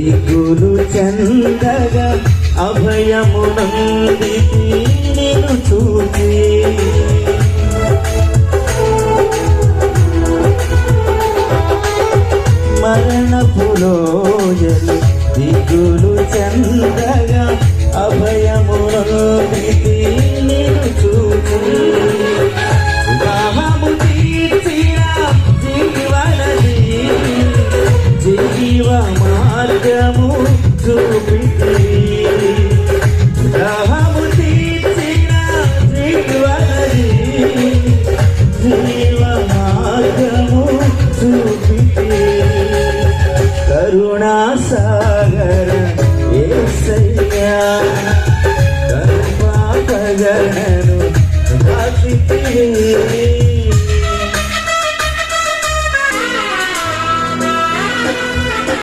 దిగులు చెందగా అభయమునందితి నిన్ను చూసి మరణపు లోయలు దిగులు చెందగా అభయమునందితి నిన్ను చూసి దాహము తీర్చిన జీవనది జీవ మార్గము చూపితి దాహము తీర్చిన జీవనది జీవ మార్గము చూపితి కరుణా సాగర యేసయ్యా కృపా పగనను దాచితివి